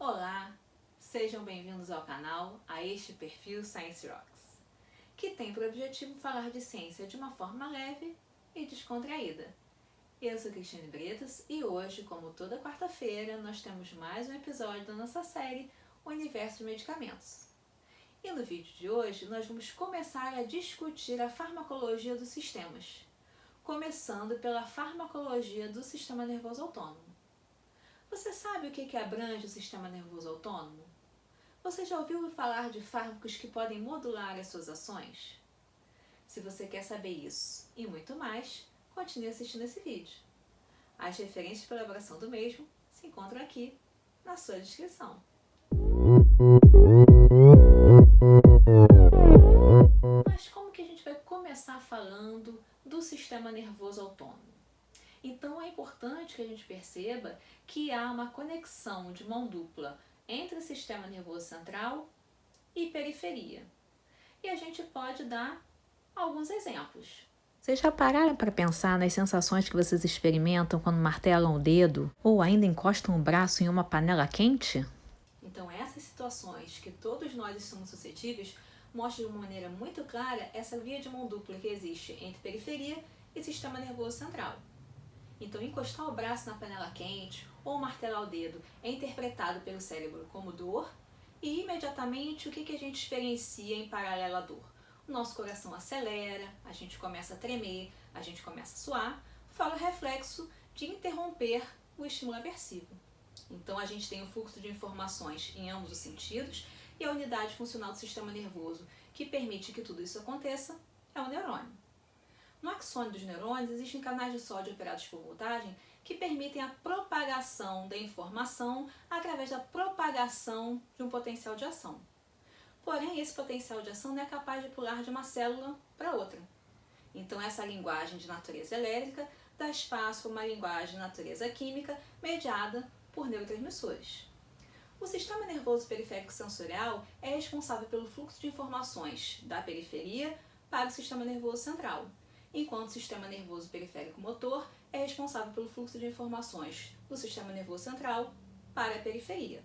Olá, sejam bem-vindos ao canal, a este perfil Science Rocks, que tem por objetivo falar de ciência de uma forma leve e descontraída. Eu sou Cristiane Bretas e hoje, como toda quarta-feira, nós temos mais um episódio da nossa série Universo de Medicamentos. E no vídeo de hoje nós vamos começar a discutir a farmacologia dos sistemas, começando pela farmacologia do sistema nervoso autônomo. Você sabe o que abrange o sistema nervoso autônomo? Você já ouviu falar de fármacos que podem modular as suas ações? Se você quer saber isso e muito mais, continue assistindo esse vídeo. As referências para a elaboração do mesmo se encontram aqui na sua descrição. Mas como que a gente vai começar falando do sistema nervoso autônomo? Então é importante que a gente perceba que há uma conexão de mão dupla entre o sistema nervoso central e periferia. E a gente pode dar alguns exemplos. Vocês já pararam para pensar nas sensações que vocês experimentam quando martelam o dedo ou ainda encostam o braço em uma panela quente? Então essas situações que todos nós estamos suscetíveis mostram de uma maneira muito clara essa via de mão dupla que existe entre periferia e sistema nervoso central. Então, encostar o braço na panela quente ou martelar o dedo é interpretado pelo cérebro como dor e, imediatamente, o que a gente experiencia em paralelo à dor? O nosso coração acelera, a gente começa a tremer, a gente começa a suar, fora o reflexo de interromper o estímulo aversivo. Então, a gente tem um fluxo de informações em ambos os sentidos e a unidade funcional do sistema nervoso que permite que tudo isso aconteça é o neurônio. No axônio dos neurônios existem canais de sódio operados por voltagem que permitem a propagação da informação através da propagação de um potencial de ação. Porém, esse potencial de ação não é capaz de pular de uma célula para outra. Então, essa linguagem de natureza elétrica dá espaço para uma linguagem de natureza química mediada por neurotransmissores. O sistema nervoso periférico sensorial é responsável pelo fluxo de informações da periferia para o sistema nervoso central, enquanto o sistema nervoso periférico motor é responsável pelo fluxo de informações do sistema nervoso central para a periferia.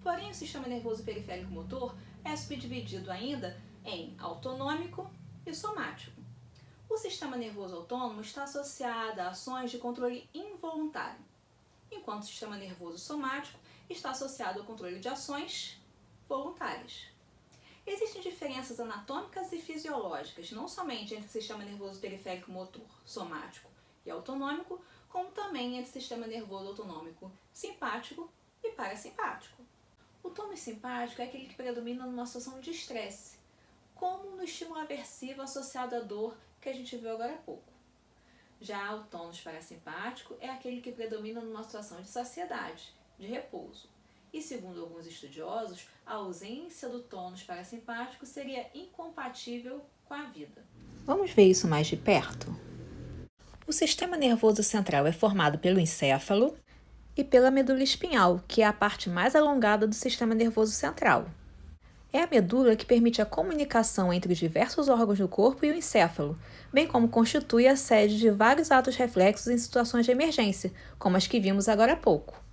Porém, o sistema nervoso periférico motor é subdividido ainda em autonômico e somático. O sistema nervoso autônomo está associado a ações de controle involuntário, enquanto o sistema nervoso somático está associado ao controle de ações voluntárias. Existem diferenças anatômicas e fisiológicas, não somente entre o sistema nervoso periférico motor, somático e autonômico, como também entre o sistema nervoso autonômico simpático e parasimpático. O tônus simpático é aquele que predomina numa situação de estresse, como no estímulo aversivo associado à dor que a gente viu agora há pouco. Já o tônus parasimpático é aquele que predomina numa situação de saciedade, de repouso. E segundo alguns estudiosos, a ausência do tônus parasimpático seria incompatível com a vida. Vamos ver isso mais de perto? O sistema nervoso central é formado pelo encéfalo e pela medula espinhal, que é a parte mais alongada do sistema nervoso central. É a medula que permite a comunicação entre os diversos órgãos do corpo e o encéfalo, bem como constitui a sede de vários atos reflexos em situações de emergência, como as que vimos agora há pouco.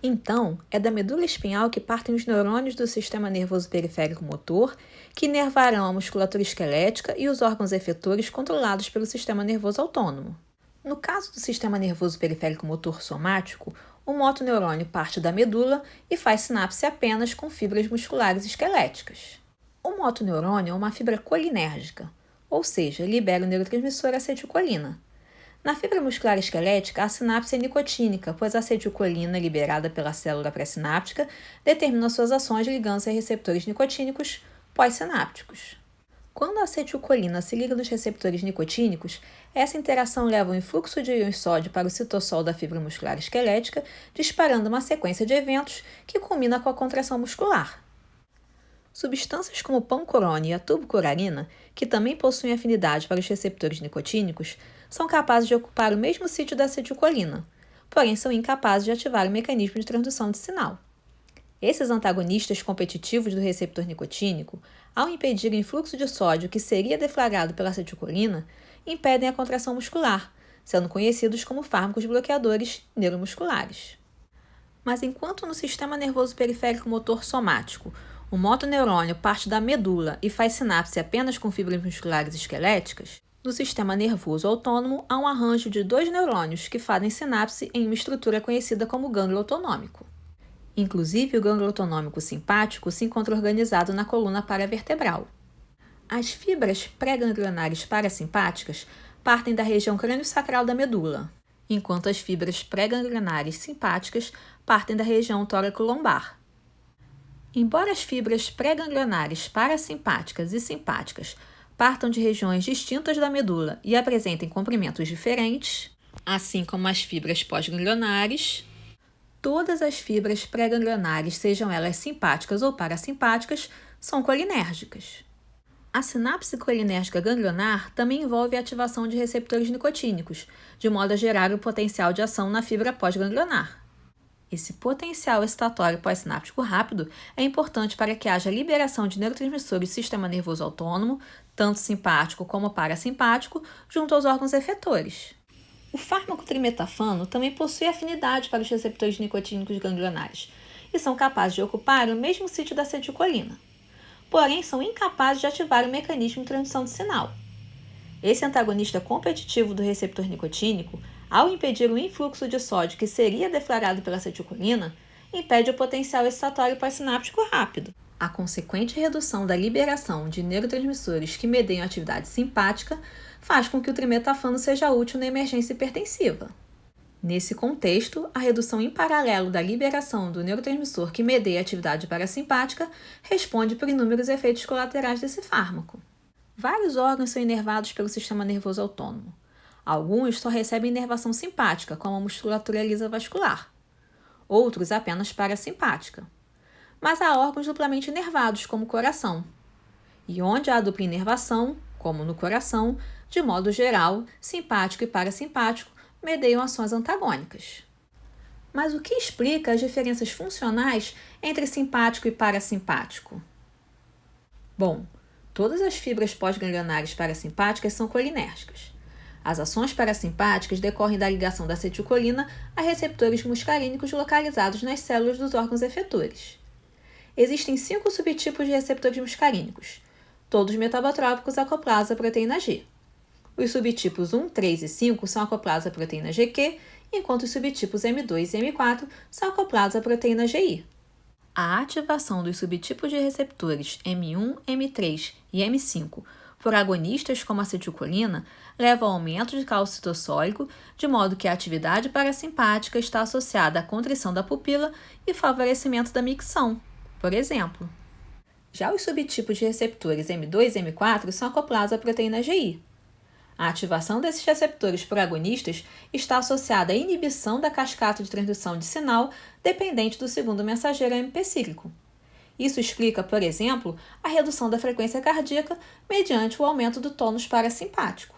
Então, é da medula espinhal que partem os neurônios do sistema nervoso periférico motor, que inervarão a musculatura esquelética e os órgãos efetores controlados pelo sistema nervoso autônomo. No caso do sistema nervoso periférico motor somático, o motoneurônio parte da medula e faz sinapse apenas com fibras musculares esqueléticas. O motoneurônio é uma fibra colinérgica, ou seja, libera o neurotransmissor acetilcolina. Na fibra muscular esquelética, a sinapse é nicotínica, pois a acetilcolina liberada pela célula pré-sináptica determina suas ações ligando-se a receptores nicotínicos pós-sinápticos. Quando a acetilcolina se liga nos receptores nicotínicos, essa interação leva um influxo de íons sódio para o citossol da fibra muscular esquelética, disparando uma sequência de eventos que culmina com a contração muscular. Substâncias como o pancurone e a tubucurarina, que também possuem afinidade para os receptores nicotínicos, são capazes de ocupar o mesmo sítio da acetilcolina, porém são incapazes de ativar o mecanismo de transdução de sinal. Esses antagonistas competitivos do receptor nicotínico, ao impedir o influxo de sódio que seria deflagrado pela acetilcolina, impedem a contração muscular, sendo conhecidos como fármacos bloqueadores neuromusculares. Mas enquanto no sistema nervoso periférico motor somático, o motoneurônio parte da medula e faz sinapse apenas com fibras musculares esqueléticas, no sistema nervoso autônomo há um arranjo de 2 neurônios que fazem sinapse em uma estrutura conhecida como gânglio autonômico. Inclusive, o gânglio autonômico simpático se encontra organizado na coluna paravertebral. As fibras pré-ganglionares parasimpáticas partem da região crânio-sacral da medula, enquanto as fibras pré-ganglionares simpáticas partem da região tóraco-lombar. Embora as fibras pré-ganglionares parasimpáticas e simpáticas partam de regiões distintas da medula e apresentem comprimentos diferentes, assim como as fibras pós-ganglionares, todas as fibras pré-ganglionares, sejam elas simpáticas ou parasimpáticas, são colinérgicas. A sinapse colinérgica ganglionar também envolve a ativação de receptores nicotínicos, de modo a gerar o potencial de ação na fibra pós-ganglionar. Esse potencial excitatório pós-sináptico rápido é importante para que haja liberação de neurotransmissores do sistema nervoso autônomo, tanto simpático como parasimpático, junto aos órgãos efetores. O fármaco trimetafano também possui afinidade para os receptores nicotínicos ganglionares e são capazes de ocupar o mesmo sítio da acetilcolina. Porém, são incapazes de ativar o mecanismo de transmissão de sinal. Esse antagonista competitivo do receptor nicotínico, ao impedir o influxo de sódio que seria deflagrado pela acetilcolina, impede o potencial excitatório pós-sináptico rápido. A consequente redução da liberação de neurotransmissores que medeiam a atividade simpática faz com que o trimetafano seja útil na emergência hipertensiva. Nesse contexto, a redução em paralelo da liberação do neurotransmissor que medeia a atividade parasimpática responde por inúmeros efeitos colaterais desse fármaco. Vários órgãos são inervados pelo sistema nervoso autônomo. Alguns só recebem inervação simpática, como a musculatura lisa vascular. Outros apenas parasimpática. Mas há órgãos duplamente inervados, como o coração. E onde há dupla inervação, como no coração, de modo geral, simpático e parasimpático medeiam ações antagônicas. Mas o que explica as diferenças funcionais entre simpático e parasimpático? Bom, todas as fibras pós-ganglionares parasimpáticas são colinérgicas. As ações parasimpáticas decorrem da ligação da acetilcolina a receptores muscarínicos localizados nas células dos órgãos efetores. Existem 5 subtipos de receptores muscarínicos, todos metabotrópicos acoplados à proteína G. Os subtipos 1, 3 e 5 são acoplados à proteína GQ, enquanto os subtipos M2 e M4 são acoplados à proteína GI. A ativação dos subtipos de receptores M1, M3 e M5 por agonistas como a acetilcolina leva ao aumento de cálcio citossólico, de modo que a atividade parasimpática está associada à contrição da pupila e favorecimento da micção, por exemplo. Já os subtipos de receptores M2 e M4 são acoplados à proteína GI. A ativação desses receptores por agonistas está associada à inibição da cascata de transdução de sinal dependente do segundo mensageiro AMP cíclico. Isso explica, por exemplo, a redução da frequência cardíaca mediante o aumento do tônus parasimpático.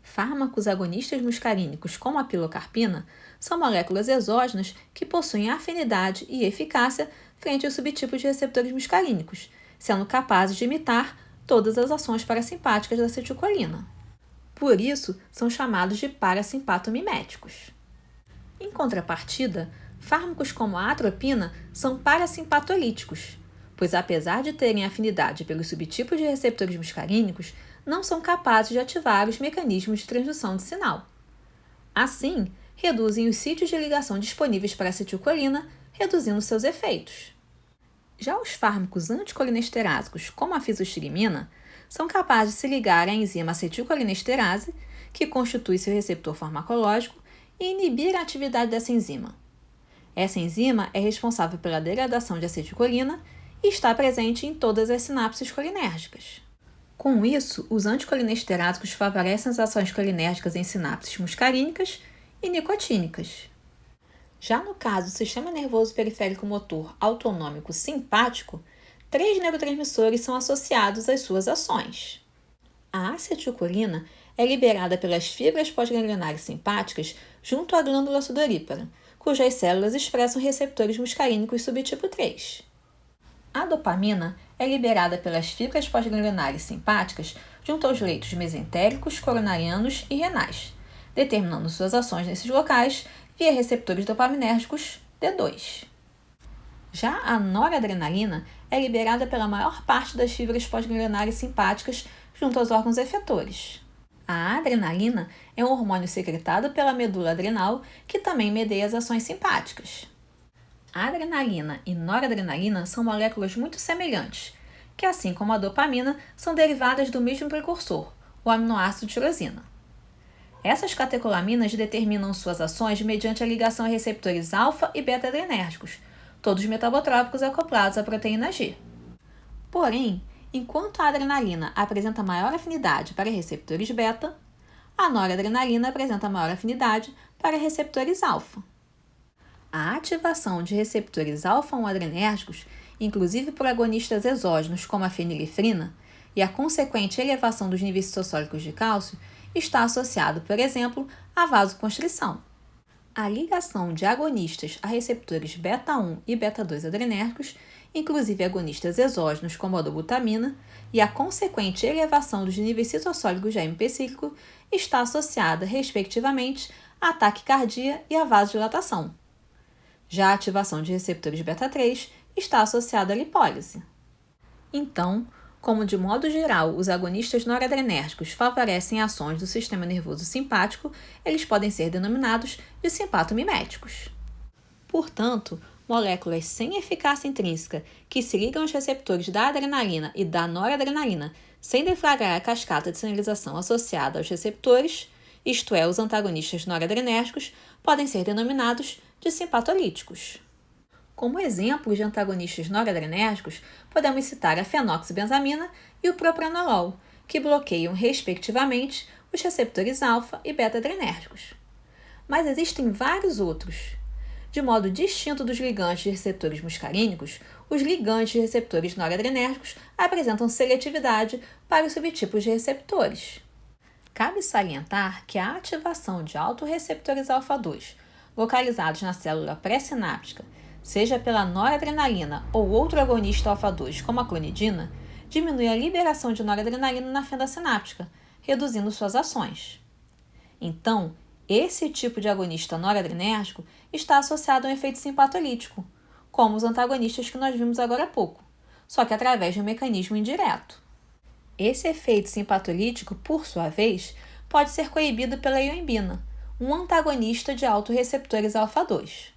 Fármacos agonistas muscarínicos, como a pilocarpina, são moléculas exógenas que possuem afinidade e eficácia frente aos subtipos de receptores muscarínicos, sendo capazes de imitar todas as ações parasimpáticas da acetilcolina. Por isso, são chamados de parasimpatomiméticos. Em contrapartida, fármacos como a atropina são parasimpatolíticos, pois apesar de terem afinidade pelos subtipos de receptores muscarínicos, não são capazes de ativar os mecanismos de transdução de sinal. Assim, reduzem os sítios de ligação disponíveis para a acetilcolina, reduzindo seus efeitos. Já os fármacos anticolinesterásicos, como a fisostirimina, são capazes de se ligar à enzima acetilcolinesterase, que constitui seu receptor farmacológico, e inibir a atividade dessa enzima. Essa enzima é responsável pela degradação de acetilcolina e está presente em todas as sinapses colinérgicas. Com isso, os anticolinesterásicos favorecem as ações colinérgicas em sinapses muscarínicas e nicotínicas. Já no caso do sistema nervoso periférico motor autonômico simpático, 3 neurotransmissores são associados às suas ações. A acetilcolina é liberada pelas fibras pós-ganglionares simpáticas junto à glândula sudorípara, cujas células expressam receptores muscarínicos subtipo 3. A dopamina é liberada pelas fibras pós-ganglionares simpáticas junto aos leitos mesentéricos, coronarianos e renais, determinando suas ações nesses locais via receptores dopaminérgicos D2. Já a noradrenalina é liberada pela maior parte das fibras pós-ganglionares simpáticas junto aos órgãos efetores. A adrenalina é um hormônio secretado pela medula adrenal que também medeia as ações simpáticas. A adrenalina e noradrenalina são moléculas muito semelhantes, que assim como a dopamina, são derivadas do mesmo precursor, o aminoácido tirosina. Essas catecolaminas determinam suas ações mediante a ligação a receptores alfa e beta-adrenérgicos, todos metabotrópicos acoplados à proteína G. Porém, enquanto a adrenalina apresenta maior afinidade para receptores beta, a noradrenalina apresenta maior afinidade para receptores alfa. A ativação de receptores alfa-1 adrenérgicos, inclusive por agonistas exógenos como a fenilefrina, e a consequente elevação dos níveis citossólicos de cálcio está associado, por exemplo, à vasoconstrição. A ligação de agonistas a receptores beta-1 e beta-2 adrenérgicos, inclusive agonistas exógenos como a dobutamina, e a consequente elevação dos níveis citossólicos de AMP cíclico está associada, respectivamente, à taquicardia e à vasodilatação. Já a ativação de receptores beta-3 está associada à lipólise. Então, como de modo geral os agonistas noradrenérgicos favorecem ações do sistema nervoso simpático, eles podem ser denominados de simpatomiméticos. Portanto, moléculas sem eficácia intrínseca que se ligam aos receptores da adrenalina e da noradrenalina sem deflagrar a cascata de sinalização associada aos receptores, isto é, os antagonistas noradrenérgicos, podem ser denominados de simpatolíticos. Como exemplos de antagonistas noradrenérgicos, podemos citar a fenoxibenzamina e o propranolol, que bloqueiam, respectivamente, os receptores alfa e beta-adrenérgicos. Mas existem vários outros. De modo distinto dos ligantes de receptores muscarínicos, os ligantes de receptores noradrenérgicos apresentam seletividade para os subtipos de receptores. Cabe salientar que a ativação de autorreceptores alfa-2, localizados na célula pré-sináptica, seja pela noradrenalina ou outro agonista alfa-2 como a clonidina, diminui a liberação de noradrenalina na fenda sináptica, reduzindo suas ações. Então, esse tipo de agonista noradrenérgico está associado a um efeito simpatolítico, como os antagonistas que nós vimos agora há pouco, só que através de um mecanismo indireto. Esse efeito simpatolítico, por sua vez, pode ser coibido pela ioimbina, um antagonista de autorreceptores alfa-2.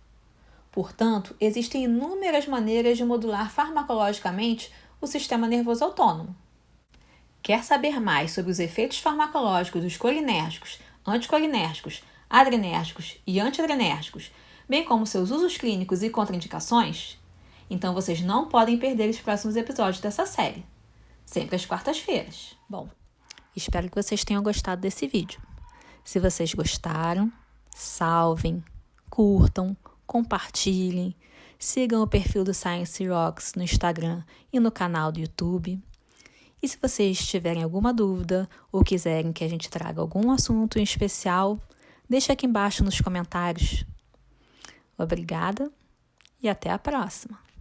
Portanto, existem inúmeras maneiras de modular farmacologicamente o sistema nervoso autônomo. Quer saber mais sobre os efeitos farmacológicos dos colinérgicos, anticolinérgicos, adrenérgicos e antiadrenérgicos, bem como seus usos clínicos e contraindicações? Então vocês não podem perder os próximos episódios dessa série, sempre às quartas-feiras. Bom, espero que vocês tenham gostado desse vídeo. Se vocês gostaram, salvem, curtam, compartilhem, sigam o perfil do Science Rocks no Instagram e no canal do YouTube. E se vocês tiverem alguma dúvida ou quiserem que a gente traga algum assunto em especial, deixa aqui embaixo nos comentários. Obrigada e até a próxima!